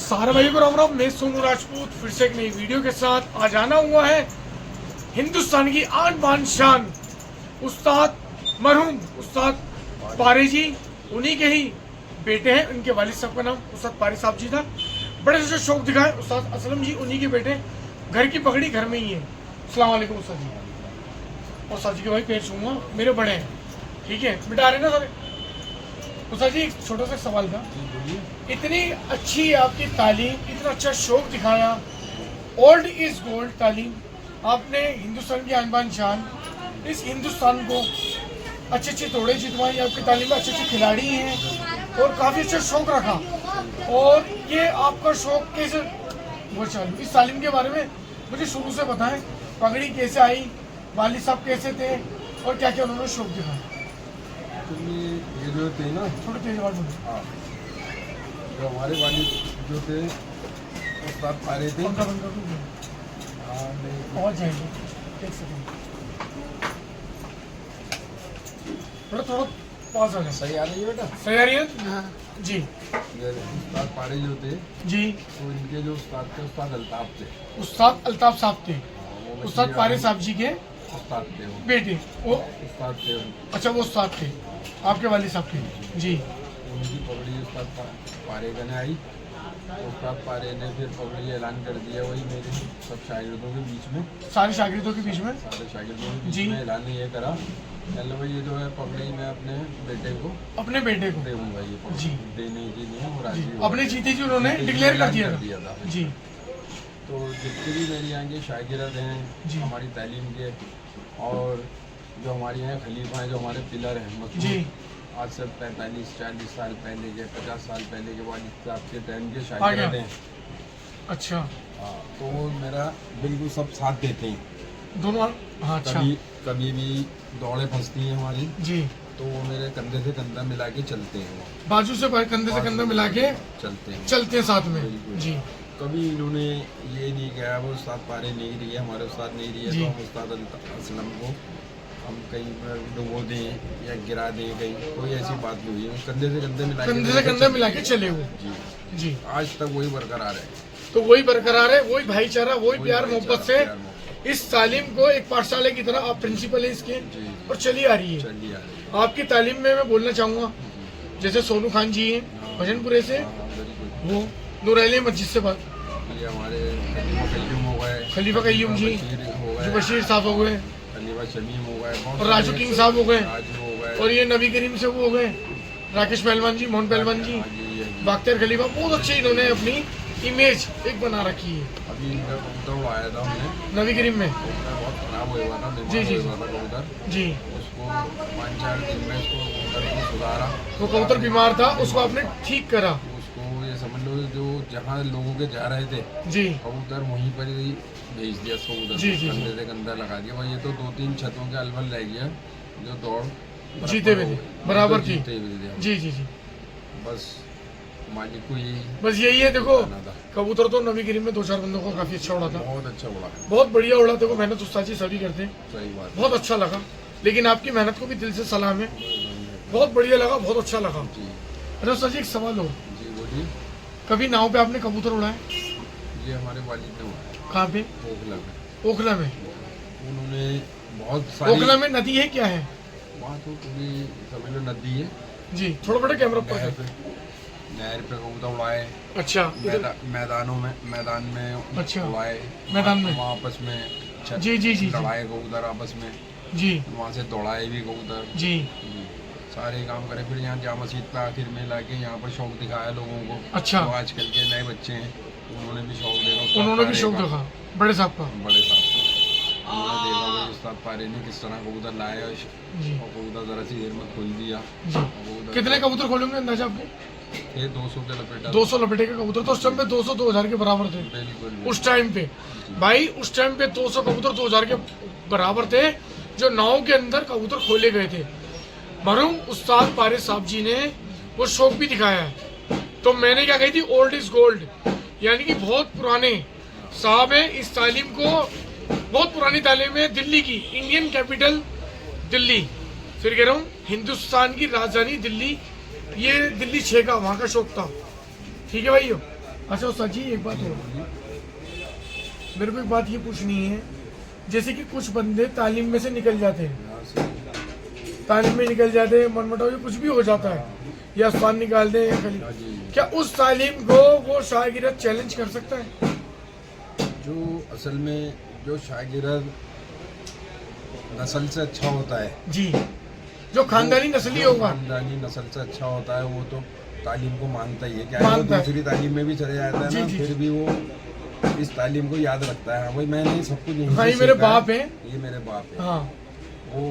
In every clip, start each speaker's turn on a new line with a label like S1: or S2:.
S1: सारे भाई को राम राम। मैं सोनू राजपूत फिर से एक नई वीडियो के साथ आज आना हुआ है। हिंदुस्तान की आन बान शान उस्ताद मरहूम उस्ताद पारे जी, उन्हीं के ही बेटे हैं। उनके वालिद साहब का नाम उस्ताद पारे साहब जी था। बड़े से शौक दिखाए उस्ताद असलम जी, उन्हीं के बेटे। घर की पगड़ी घर में ही है। अस्सलाम वालेकुम उस्ताद जी। और उस्ताद जी के भाई पैर छूंगा, मेरे बड़े हैं, ठीक है, मिटा रहे ना सारे। उस्ताद जी एक छोटा सा सवाल था, इतनी अच्छी आपकी तालीम, इतना अच्छा शौक दिखाया, ओल्ड इज गोल्ड तालीम आपने, हिंदुस्तान की आन बान शान, इस हिंदुस्तान को अच्छे अच्छे तोड़े जितवाई आपकी तालीम में, अच्छे अच्छे खिलाड़ी हैं और काफ़ी अच्छा शौक रखा। और ये आपका शौक कैसे वो चालू, इस तालीम के बारे में मुझे शुरू से बताएं। पगड़ी कैसे आई, वालिद साहब कैसे थे और क्या क्या उन्होंने शौक दिखाया।
S2: ये जो थे ना,
S1: थोड़ी तेज आवाज बोलो।
S2: हाँ, जो हमारे वालिद जो थे उस्ताद पारे थे।
S1: पहुंच जाएंगे, एक सेकंड, थोड़ा थोड़ा पास आ जाए।
S2: सही आ रही है बेटा?
S1: सही आ रही है? हाँ जी।
S2: ये उस्ताद पारे जो थे
S1: जी,
S2: तो इनके जो उस्ताद थे उस्ताद अल्ताफ थे।
S1: उस्ताद अल्ताफ साहब थे,
S2: वो
S1: उस्ताद पारे साहब जी के
S2: उस्ताद थे, वो
S1: बेटे। वो
S2: उस्ताद थे।
S1: अच्छा, वो उस्ताद थे आपके वालिद साहब के। जी,
S2: उनकी पगड़ी उस्ताद पारे गने आई। उस्ताद पारे ने फिर पगड़ी ऐलान कर दिया, वही मेरे सब शागिर्दों के बीच में,
S1: सारे शागिर्दों के बीच में।
S2: सारे शागिर्दों के बीच
S1: जी।
S2: में ऐलान ये करा, चलो भाई ये जो है पगड़ी मैं अपने बेटे को
S1: अपने बेटे को
S2: दूंगा। ये पगड़ी
S1: जी।
S2: देने के लिए वो
S1: जी,
S2: राजी हो
S1: अपने
S2: गए।
S1: जीते जी उन्होंने
S2: जीते जी
S1: डिक्लेयर कर
S2: ऐलान
S1: दिया
S2: था।
S1: जी।
S2: तो जितने भी मेरी यहाँ के शागिर्द
S1: जी।
S2: हैं हमारी तालीम के, और जो हमारे यहाँ खलीफा हैं, जो हमारे पिलर हैं मजबूत,
S1: जी।
S2: आज से 45-40 साल पहले के, 50 साल पहले के वालिद साहब के टाइम के
S1: आ
S2: शागिर्द
S1: गया।
S2: हैं।
S1: अच्छा,
S2: हाँ, तो वो मेरा बिल्कुल सब साथ देते हैं।
S1: दोनों। हाँ अच्छा
S2: कभी कभी भी दौड़े फंसती हैं हमारी,
S1: जी,
S2: तो वो मेरे कंधे से कंधा मिला के चलते हैं। वो
S1: बाजू से कंधे से कंधा मिला के
S2: चलते हैं,
S1: चलते हैं साथ में।
S2: बिल्कुल।
S1: जी
S2: कभी इन्होंने ये नहीं कहा वो उस्ताद पारे नहीं रही है, हमारे उस्ताद नहीं रही है
S1: जी।
S2: तो हम उस्ताद असलम को हम कहीं पर डुबो दें या गिरा दें, कहीं कोई ऐसी बात नहीं हुई है। कंधे से कंधे मिला
S1: कंधे से कंधा मिला के चले वो।
S2: जी,
S1: जी,
S2: आज तक वही बरकरार है।
S1: तो वही बरकरार है, वही भाईचारा, वही प्यार
S2: भाईचारा,
S1: मोहब्बत से
S2: प्यार मोहब्बत।
S1: इस तालीम को एक पाठशाला की तरह आप प्रिंसिपल है इसके,
S2: जी।
S1: और चली आ रही है।
S2: चलिए आ रही है।
S1: आपकी तालीम में मैं बोलना चाहूँगा, जैसे सोनू खान जी हैं भजनपुरे से,
S2: हाँ, बिल्कुल।
S1: वो नूर अली मस्जिद से बात,
S2: ये हमारे खलीफा कय्यूम हो गए,
S1: खलीफा कय्यूम जी,
S2: बशीर हो
S1: जो
S2: गए,
S1: बशीर साहब हो गए,
S2: खलीफा शमीम हो गए, बहुत
S1: और राजू
S2: सारे
S1: किंग साहब हो गए,
S2: राजू हो गए,
S1: और ये नबी करीम से वो हो गए, राकेश पहलवान जी, मोहन पहलवान जी,
S2: हाँ जी, ये जी।
S1: बाख्तियार खलीफा। बहुत अच्छे इन्होंने अपनी इमेज एक बना रखी है
S2: अभी इनका कबूतर उड़ाया था हमने,
S1: नबी करीम में।
S2: कबूतर बहुत खराब हुआ था,
S1: जी,
S2: बीमार
S1: जी,
S2: हुआ था कबूतर।
S1: जी,
S2: उसको 5-4 दिन में उसको कबूतर को सुधारा।
S1: वो कबूतर बीमार था, उसको आपने ठीक करा।
S2: उसको ये समझ लो जो जहाँ लोगों के जा रहे थे
S1: जी,
S2: कबूतर वहीं पर ही भेज दिया उसको उधर,
S1: जी, जी,
S2: कंधे से कंधा लगा दिया। भाई ये तो 2-3 छतों के अलवल रह गया जो दौड़
S1: जीते हुए थे, बराबर थी।
S2: जीते हुए थे।
S1: जी जी जी,
S2: बस मालिक को यही
S1: बस यही है। देखो
S2: बताना था।
S1: कबूतर तो नबी करीम में 2-4 बंदों को काफी अच्छा उड़ा था,
S2: बहुत अच्छा उड़ा,
S1: बहुत बढ़िया उड़ा। देखो मेहनत उस्ताद जी सभी करते हैं,
S2: सही बात।
S1: बहुत अच्छा लगा। लेकिन आपकी मेहनत को भी दिल से सलाम है, बहुत बढ़िया लगा, बहुत अच्छा लगा।
S2: जी
S1: अरे उस्ताद जी एक सवाल हो,
S2: जी बोलिए।
S1: कभी नाव पे आपने कबूतर उड़ाए?
S2: ये हमारे वालिद ने उड़ाया
S1: कहाँ पे?
S2: ओखला में।
S1: ओखला में।
S2: उन्होंने बहुत सारी,
S1: ओखला में नदी है क्या है?
S2: वहाँ तो पूरी समझ लो नदी है,
S1: जी, थोड़ा बड़ा कैमरा पर।
S2: नहर पे कबूतर उड़ाए,
S1: अच्छा,
S2: मैदानों में, मैदान में
S1: अच्छा,
S2: उड़ाए,
S1: मैदान में।
S2: वहाँ आपस में
S1: जी, जी, जी, जी।
S2: लड़ाए कबूतर आपस में,
S1: जी
S2: वहाँ से दौड़ाए भी कबूतर।
S1: जी,
S2: जी, सारे काम करे। फिर यहाँ जामा मस्जिद पे आखिर में लाके यहाँ पर शौक दिखाया लोगों को।
S1: अच्छा।
S2: जो आजकल के नए बच्चे हैं उन्होंने भी शौक देखा,
S1: उन्होंने भी शौक देखा बड़े साहब का।
S2: बड़े साहब को उन्होंने देखा भाई उस्ताद पारे ने किस तरह कबूतर लाया और
S1: जी
S2: कबूतर जरा सी देर में खोल दिया।
S1: जी।
S2: कबूतर
S1: कितने कबूतर खोलेंगे अंदाजा आपको?
S2: थे 200 के लपेटा।
S1: 200 लपेटे के कबूतर तो उस टाइम पे 200-2000 के बराबर थे
S2: बिल्कुल
S1: उस टाइम पे। भाई उस टाइम पे 200 कबूतर 2000 के बराबर थे जो नाव के अंदर कबूतर खोले गए थे। मरहूम उस्ताद पारे साहब जी ने वो शौक भी दिखाया है। तो मैंने क्या कही थी, ओल्ड इज गोल्ड, यानी कि बहुत पुराने साहब है। इस तालीम को, बहुत पुरानी तालीम है, दिल्ली की, इंडियन कैपिटल दिल्ली, फिर कह रहा हूँ हिंदुस्तान की राजधानी दिल्ली, ये दिल्ली 6 का वहाँ का शौक था। ठीक है भाइयों। अच्छा उस्ताद जी एक बात और, मेरे को एक बात ये पूछनी है, जैसे कि कुछ बंदे तालीम में से निकल जाते हैं, तालीम में निकल जाते हैं, मनमुटाव कुछ भी हो जाता है, या आसमान निकाल दे या खली, क्या उस तालीम को वो शागिर्द चैलेंज कर सकता है?
S2: जो असल में जो शागिर्द नस्ल से अच्छा होता है
S1: जी, जो खानदानी नस्ली होगा,
S2: खानदानी नस्ल से अच्छा होता है, वो तो तालीम को मानता ही है। क्या है, वो
S1: मानता है।
S2: दूसरी तालीम में भी चले जाता है
S1: जी,
S2: ना,
S1: जी।
S2: फिर भी वो इस तालीम को याद रखता है। वही मैंने सब कुछ यहीं से
S1: भाई मेरे
S2: सीखा है।
S1: बाप है।
S2: ये मेरे बाप है।
S1: हाँ
S2: वो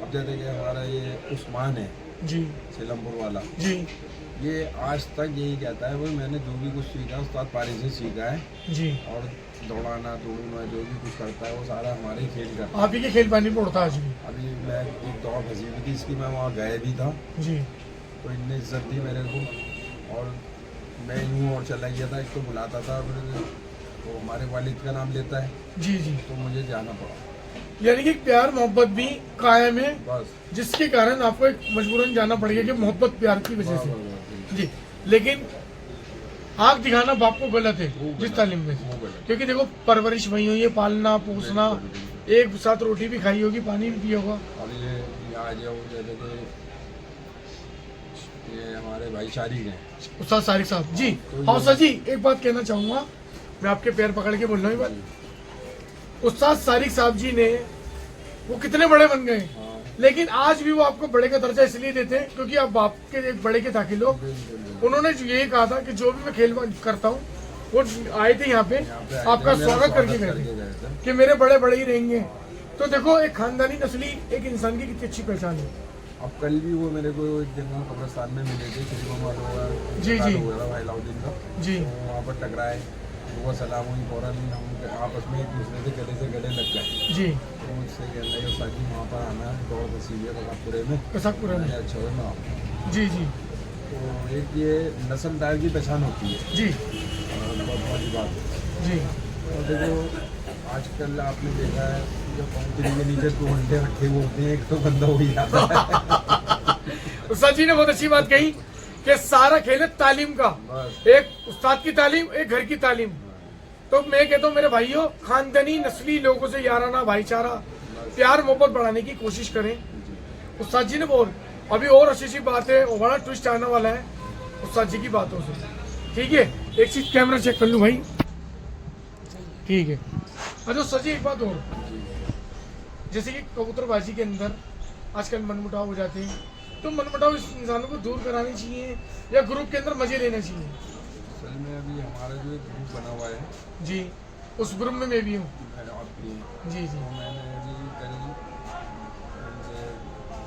S2: अब जैसे कि हमारा ये उस्मान है
S1: जी
S2: सीलमपुर वाला,
S1: जी
S2: ये आज तक यही कहता है भाई मैंने जो भी कुछ सीखा उस्ताद पारी से सीखा है,
S1: जी,
S2: और दौड़ाना दौड़ना जो भी कुछ करता है वो सारा हमारे ही खेल करता है।
S1: आप ही के खेल पानी में उड़ता है आज भी।
S2: अभी मैं एक दौड़ फंसी हुई थी इसकी, मैं वहाँ गए भी था,
S1: जी
S2: तो इनने इज्जत दी मेरे को, और मैं यूँ और चला गया था। एक तो बुलाता था, फिर वो हमारे वालिद का नाम लेता है,
S1: जी जी,
S2: तो मुझे जाना पड़ा।
S1: यानी कि प्यार मोहब्बत भी कायम है,
S2: बस
S1: जिसके कारण आपको एक मजबूरन जाना पड़ेगा कि मोहब्बत प्यार की वजह से। जी, लेकिन आग दिखाना बाप को गलत है जिस तालीम में,
S2: वो गलत।
S1: क्योंकि देखो परवरिश वही हुई है, पालना पोसना, एक साथ रोटी भी खाई होगी, पानी भी पिया होगा।
S2: और ये आ जाओ जैसे कि ये हमारे भाई शारिक हैं,
S1: उस्ताद सारिक साहब जी। हाँ उस्ताद जी एक बात कहना चाहूँगा, मैं आपके पैर पकड़ के बोल रहा हूँ ये बात। उस्ताद सारिक साहब जी ने वो कितने बड़े बन गए,
S2: हाँ
S1: लेकिन आज भी वो आपको बड़े का दर्जा इसलिए देते हैं क्योंकि आप बाप के एक बड़े के दाखिल हो। उन्होंने यही कहा था कि जो भी मैं खेल करता हूँ, वो आए थे यहाँ पे आपका स्वागत करके गए थे कि मेरे बड़े बड़े ही रहेंगे। तो देखो एक खानदानी नस्ली एक इंसान की कितनी अच्छी पहचान है।
S2: अब कल भी वो मेरे को एक जगह कब्रिस्तान में मिले थे, श्री मोहम्मद
S1: जी, जी।
S2: हुआ था भाई लाउद्दीन का,
S1: जी
S2: तो वहाँ पर टकराए, वो सलाम हुई, फौरन हम आपस में एक दूसरे से गले लग गए।
S1: जी,
S2: तो मुझसे कहने लगे उस्ताद जी वहाँ पर आना है, दौड़ तसीब है कसापुरे में,
S1: कसापुरा में।
S2: मैंने अच्छा हुआ मैं आऊँ।
S1: जी जी
S2: तो एक ये नस्लदार की पहचान होती है,
S1: जी
S2: और बहुत बड़ी बात है।
S1: जी,
S2: और देखो आजकल आपने देखा है जो पंक्ति के नीचे 2 घंटे रखे हुए होते हैं, एक तो बंदा हो ही जाता है।
S1: उस्ताद जी ने बहुत अच्छी बात कही कि सारा खेल है तालीम का,
S2: बस
S1: एक उस्ताद की तालीम, एक घर की तालीम। तो मैं कहता हूँ मेरे भाइयों, खानदानी नस्ली लोगों से याराना भाईचारा प्यार मोहब्बत बढ़ाने की कोशिश करें। उस्ताद जी ने बोल अभी और अच्छी अच्छी बात है, और बड़ा ट्विस्ट आने वाला है उस्ताद जी की बातों से। ठीक है, एक चीज कैमरा चेक कर लूँ भाई, ठीक है। अच्छा उस्ताद जी एक बात और, जैसे कि कबूतरबाजी के अंदर आजकल मनमुटाव हो जाते हैं, तो मनमुटाव इस इंसानों को दूर करानी चाहिए या ग्रुप के अंदर मजे लेने चाहिए?
S2: असल में अभी हमारा जो एक ग्रुप बना हुआ है
S1: जी, उस ग्रुप में मैं भी हूँ।
S2: आपकी,
S1: जी जी
S2: तो मैंने अभी कल उनसे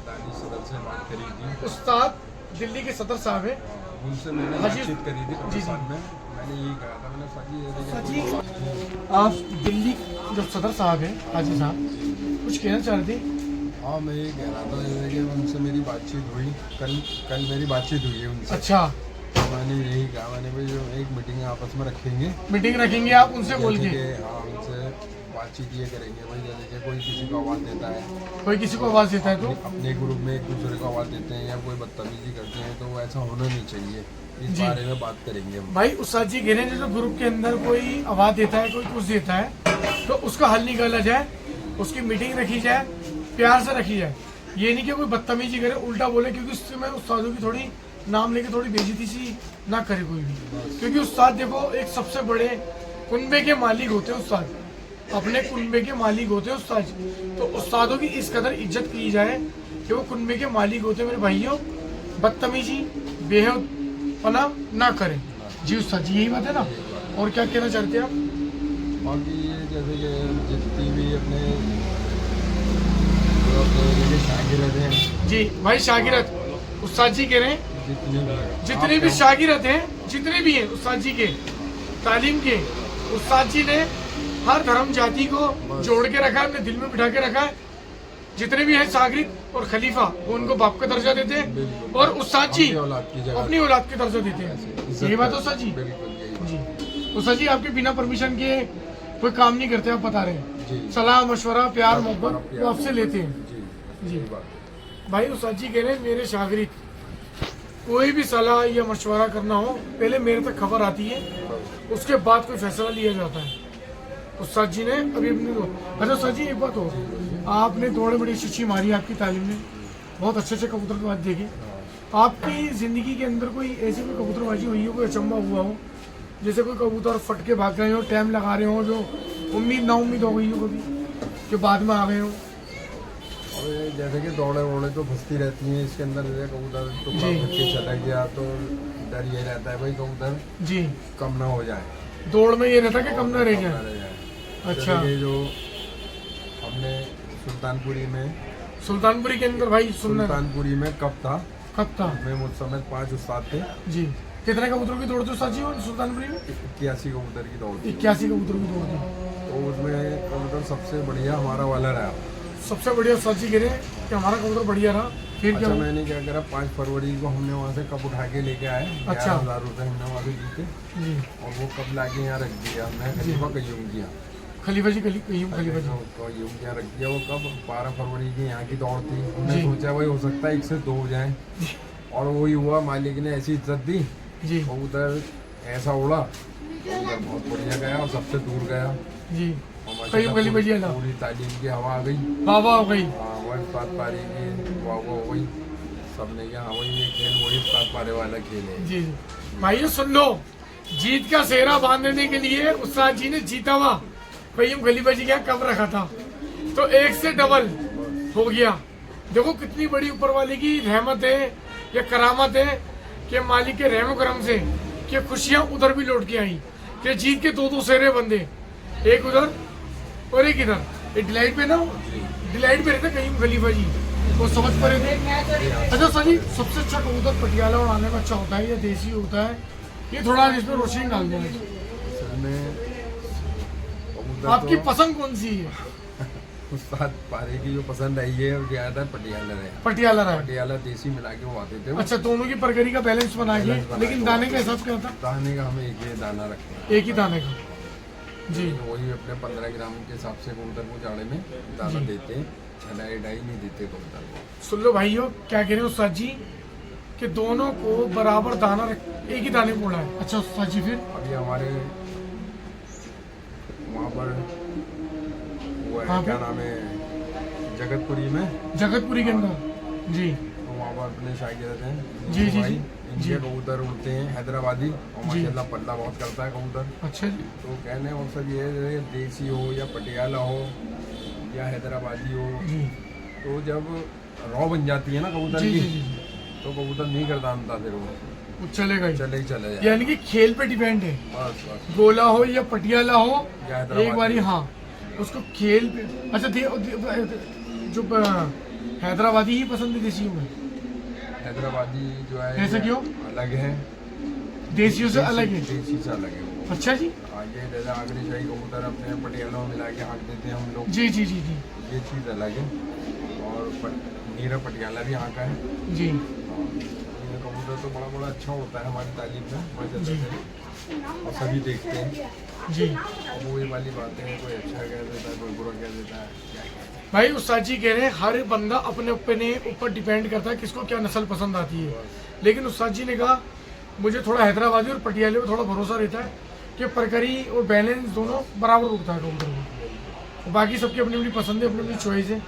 S2: दानिश सदर से बात करी थी,
S1: उस्ताद दिल्ली के सदर साहब हैं।
S2: उनसे मैंने
S1: हाँ जी।
S2: बातचीत करी थी
S1: जी, जी।
S2: कब्रिस्तान में। मैंने यही कहा था, मैंने
S1: उस्ताद
S2: सची
S1: जी आप दिल्ली जो सदर साहब हैं हाजी साहब, कुछ कहना चाह रहे थे?
S2: हाँ मैं ये कह रहा था जैसे कि उनसे मेरी बातचीत हुई, कल मेरी बातचीत हुई है उनसे।
S1: अच्छा,
S2: तो मैंने यही कहा, मैंने भाई जो एक मीटिंग आपस में रखेंगे,
S1: मीटिंग रखेंगे आप उनसे बोल
S2: जैसे
S1: के,
S2: कि हाँ उनसे बातचीत ये करेंगे भाई, जैसे कि कोई किसी को आवाज़ देता है,
S1: कोई किसी को आवाज देता है तो
S2: अपने ग्रुप में एक दूसरे को आवाज़ देते हैं या कोई बदतमीजी करते हैं, तो वो ऐसा होना नहीं चाहिए। इस
S1: जी।
S2: बारे में बात करेंगे हम।
S1: भाई उस्ताद जी कह रहे हैं जो ग्रुप के अंदर कोई आवाज देता है, कोई कुछ देता है, तो उसका हल निकाला जाए, उसकी मीटिंग रखी जाए, प्यार से रखी जाए। ये नहीं कि कोई बदतमीजी करे, उल्टा बोले, क्योंकि उससे मैं उस्तादों की थोड़ी नाम लेके थोड़ी बेइज्जती सी ना करे कोई भी, क्योंकि उस्ताद देखो एक सबसे बड़े कुनबे के मालिक होते हैं उस्ताद, अपने कुनबे के मालिक होते हैं उस्ताद। तो उस्तादों की इस कदर इज्जत की जाए कि वो कुनबे के मालिक होते हैं मेरे भाइयों, बदतमीजी बेहदपना ना करें। जी उस्ताद जी यही बात है ना, और क्या कहना चाहते हैं आप?
S2: बाकी ये जैसे कि जितनी भी अपने जो अपने शागिर्द हैं,
S1: जी भाई शागिरत उस्ताद जी कह रहे हैं जितने भी शागिरत हैं, जितने भी हैं उस्ताद जी के तालीम के, उस्ताद जी ने हर धर्म जाति को जोड़ के रखा है, अपने दिल में बिठा के रखा है। जितने भी हैं शागिर्द और खलीफा वो उनको बाप का दर्जा देते हैं, और उस्ताद जी अपनी औलाद के दर्जा देते हैं। यही बात है उस्ताद जी? जी उस्ताद जी आपके बिना परमिशन के कोई काम नहीं करते, आप बता रहे हैं, सलाह मशवरा प्यार मोहब्बत वो आपसे लेते हैं। जी भाई उस्ताद जी कह रहे हैं मेरे शागिर्द कोई भी सलाह या मशवरा करना हो पहले मेरे तक खबर आती है, उसके बाद कोई फैसला लिया जाता है। उस्ताद जी ने अभी अपनी अच्छा उस्ताद जी एक बात हो, आपने दौड़ बड़ी अच्छी मारी आपकी तालीम में, बहुत अच्छे अच्छे कबूतर की बात देखे। आपकी ज़िंदगी के अंदर कोई ऐसी कोई कबूतरबाजी हुई हो, कोई अचंभा हुआ हो, जैसे कोई कबूतर फट के भाग गए हो, टाइम लगा रहे हो, जो उम्मीद ना उम्मीद हो गई हो कभी, जो बाद में आ गए हो?
S2: और ये जैसे कि दौड़े वोड़े तो फंसती रहती हैं इसके अंदर, जैसे कबूतर तो फट के चला गया तो डर ये रहता है भाई कबूतर
S1: जी
S2: कम ना हो जाए,
S1: दौड़ में ये रहता कि कम ना रह
S2: कम ना
S1: जाए।
S2: रह जाए।
S1: अच्छा।
S2: जैसे कि जो हमने सुल्तानपुरी में
S1: सुल्तानपुरी के अंदर भाई सुनना
S2: सुल्तानपुरी में कब था,
S1: कब था
S2: में मुझ समय 5 उस्ताद थे,
S1: जी। कितने कबूतरों की दौड़ थी उस्ताद जी सुल्तानपुरी में?
S2: 81 कबूतर की दौड़ थी।
S1: 81 कबूतरों की दौड़ थी।
S2: तो उसमें कबूतर सबसे बढ़िया हमारा वाला रहा।
S1: सबसे बढ़िया उस्ताद जी कह रहे हैं कि हमारा कबूतर बढ़िया रहा। फिर क्या
S2: अच्छा,
S1: हुआ?
S2: मैंने क्या करा, 5 फरवरी को हमने वहाँ से कप उठा के लेके आए।
S1: अच्छा।
S2: 11,000 रुपये हमने वहाँ से जीते
S1: जी
S2: और वो कप लाके यहाँ रख दिया। मैं खलीफा कयूम किया,
S1: खलीफा जी खलीफा जी
S2: कयूम किया रख दिया। वो कब 12 फरवरी की यहाँ की दौड़ थी। हमने
S1: जी।
S2: सोचा भाई हो सकता है 1 से 2 हो जाए, और वही हुआ। मालिक ने ऐसी इज्जत दी,
S1: जी
S2: कबूतर ऐसा उड़ा, कबूतर बहुत बढ़िया गया और सबसे दूर गया।
S1: जी
S2: और माशाल्लाह
S1: कयूम खलीफा जी अल्लाह
S2: पूरी तालीम की हवा आ गई।
S1: बाबा हो गई।
S2: हाँ, वही 7 पारी की वाह हो गई। सबने कहा हाँ वही ये खेल वही 7 पारे वाला खेल है।
S1: जी जी भाइयों सुन लो, जीत का सेहरा बांधने के लिए उस्ताद जी ने जीता हुआ कयूम खलीफा जी के यहाँ कब रखा था, तो 1 से डबल हो गया। देखो कितनी बड़ी ऊपर वाले की रहमत है या करामत है कि मालिक के रहमो करम से कि खुशियां उधर भी लौट के आई, कि जीत के 2-2 सेहरे बंदे, एक उधर और एक इधर। ये डिलाइट पे ना, डिलाइट पे रहते कयूम खलीफा जी, वो समझ पा रहे थे। अच्छा सर जी, सबसे अच्छा कबूतर पटियाला उड़ाने में अच्छा होता है या देसी होता है? ये थोड़ा इसमें रोशनी डाल दें।
S2: असल में कबूतर
S1: आपकी
S2: तो
S1: पसंद कौन सी है?
S2: उस्ताद पारे की जो पसंद आई है वो ज्यादातर पटियाला रहे।
S1: पटियाला रहा है।
S2: पटियाला देसी मिला के वो आते थे।
S1: अच्छा, दोनों की परगरी का बैलेंस बना के,
S2: बैलेंस बना
S1: लेकिन
S2: के
S1: दाने का हिसाब क्या था?
S2: दाने का हमें एक ही दाना रखते हैं।
S1: एक ही दाने का जी।
S2: तो वही अपने 15 ग्राम के हिसाब से कबूतर को जाड़े में दाना देते हैं, छलाई डाई नहीं देते कबूतर को।
S1: सुन लो भाइयों, क्या कह रहे हैं उस्ताद जी कि दोनों को बराबर दाना एक ही दाने को उड़ाए। अच्छा उस्ताद जी, फिर
S2: अभी हमारे वहाँ पर वो है,
S1: कहाँ पे?
S2: क्या नाम है, जगतपुरी में,
S1: जगतपुरी के अंदर जी।
S2: तो वहाँ पर अपने शागिर्द हैं
S1: जी, जी,
S2: भाई,
S1: जी,
S2: इनके
S1: जी।
S2: कबूतर उड़ते हैं हैदराबादी, और
S1: जी।
S2: माशाल्लाह पल्ला बहुत करता है कबूतर।
S1: अच्छा जी।
S2: तो कहने मकसद ये है देसी हो या पटियाला हो या हैदराबादी हो,
S1: जी
S2: तो जब रॉ बन जाती है ना कबूतर
S1: जी
S2: की,
S1: जी जी
S2: तो कबूतर नहीं करता अंता, फिर
S1: वो चलेगा ही।
S2: चले ही चले जाए।
S1: यानी कि खेल पे डिपेंड है,
S2: बस बस
S1: गोला हो या पटियाला हो,
S2: या हैदराबादी
S1: एक बारी हाँ उसको खेल पे। अच्छा जो हैदराबादी ही पसंद है देसियों में?
S2: हैदराबादी जो है
S1: ऐसा
S2: ये
S1: क्यों?
S2: अलग है,
S1: देसियों से अलग है।
S2: देसी से अलग है वो।
S1: अच्छा जी।
S2: ये जैसे आगरी शाही कबूतर अपने पटियाला में मिला के हाँक देते हैं हम लोग,
S1: जी जी जी जी
S2: ये चीज़ अलग है। और नीरा पटियाला भी हाँका है।
S1: जी
S2: ये कबूतर तो बड़ा बड़ा अच्छा होता है हमारी तालीम में माशाल्लाह
S1: जी
S2: से, और सभी देखते हैं।
S1: जी
S2: अब वही वाली बातें हैं, कोई अच्छा कह देता है, कोई बुरा कह देता है, क्या कहते हैं।
S1: भाई उस्ताद जी कह रहे हैं हर बंदा अपने ऊपर डिपेंड करता है किसको क्या नस्ल पसंद आती है। लेकिन उस्ताद जी ने कहा मुझे थोड़ा हैदराबादी और पटियाले पर थोड़ा भरोसा रहता है कि परकरी और बैलेंस दोनों बराबर उठता है कबूतर को, और बाकी सबकी अपनी अपनी पसंद है, अपनी अपनी चॉइस है।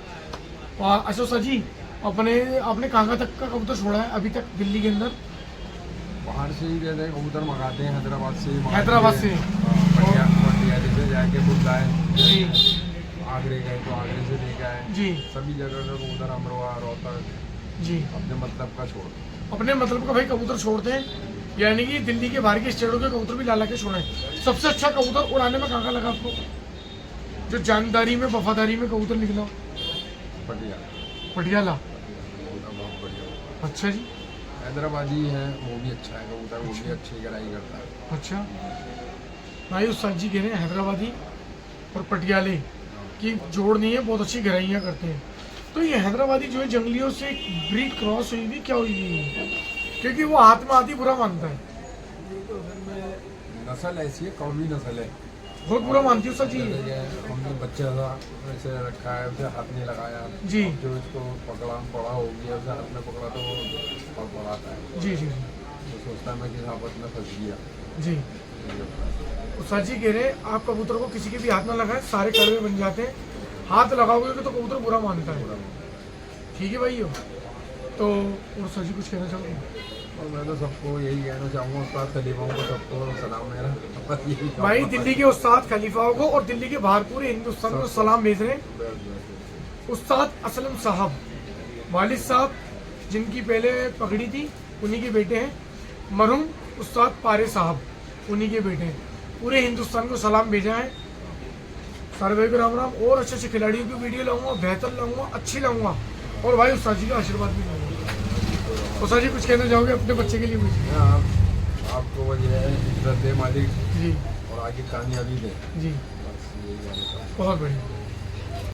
S1: और अच्छा उस्ताद जी, आपने कहाँ तक का कबूतर छोड़ा है अभी तक दिल्ली के अंदर?
S2: बाहर से ही जैसे कबूतर मंगाते हैं, हैदराबाद से मंगाते
S1: हैदराबाद
S2: हैं।
S1: से?
S2: हाँ, पटियाले से जाके बुलाए,
S1: जी
S2: आगरे गए तो आगरे से लेके आए,
S1: जी
S2: सभी जगह का कबूतर, अमरोहा, रोहतक,
S1: जी
S2: अपने मतलब का छोड़।
S1: अपने मतलब का भाई कबूतर छोड़ते हैं, यानी कि दिल्ली के बाहर के स्टेटों के कबूतर भी ला के छोड़े। सबसे अच्छा कबूतर उड़ाने में कहाँ लगा आपको, जो जानदारी में वफादारी में कबूतर निकला?
S2: पटियाला
S1: पटियाला।
S2: कबूतर बहुत बढ़िया।
S1: अच्छा जी।
S2: हैदराबादी है वो भी अच्छा है कबूतर, वो भी अच्छी गहराई करता है।
S1: अच्छा भाई उस्ताद जी कह रहे हैं हैदराबादी और पटियाले की जोड़ नहीं है, बहुत अच्छी गहराइयाँ करते हैं। तो ये हैदराबादी जो है जंगलियों से ब्रीड क्रॉस हुई थी, क्या हुई थी? क्योंकि वो हाथ में आती बुरा मानता है।
S2: नस्ल ऐसी है, कौमी नस्ल है,
S1: बहुत बुरा मानती हूँ सर जी।
S2: हमने बच्चा था ऐसे रखा है, उसे हाथ नहीं लगाया
S1: जी।
S2: जो इसको पकड़ा बड़ा हो गया, उसे हाथ में पकड़ा तो वो पकड़ाता है,
S1: जी जी
S2: तो सोचता है मैं किस आपस में फंस गया।
S1: जी। तो सर जी कह रहे हैं आप कबूतर को किसी के भी हाथ में लगाए सारे कड़वे बन जाते हैं, हाथ लगाओगे तो कबूतर बुरा मानता है। ठीक है भाई। तो और सर जी कुछ कहना चाहोगे?
S2: और मैं तो सबको यही कहना चाहूँगा, उस्ताद खलीफाओं को सबको सलाम मेरा। यही कहूँगा।
S1: भाई दिल्ली के उस्ताद खलीफाओं को और दिल्ली के बाहर पूरे हिंदुस्तान को सलाम भेज रहे हैं। उस्ताद असलम साहब, वालिद साहब जिनकी पहले पगड़ी थी उन्हीं के बेटे हैं, मरहूम उस्ताद पारे साहब उन्हीं के बेटे हैं। पूरे हिंदुस्तान को सलाम भेजा है। सारे भाई को राम राम। और अच्छे अच्छे खिलाड़ियों की वीडियो लाऊंगा, बेहतर लाऊंगा, अच्छी लाऊंगा, और भाई उस्ताद जी का आशीर्वाद भी लाऊंगा। उस्ताद जी कुछ कहना चाहोगे अपने बच्चे के लिए? कुछ
S2: आपको वजह है इज्जत दे मालिक
S1: जी,
S2: और आगे कामयाबी दे।
S1: जी
S2: बस यही कहना चाहूँगा।
S1: बहुत बढ़िया।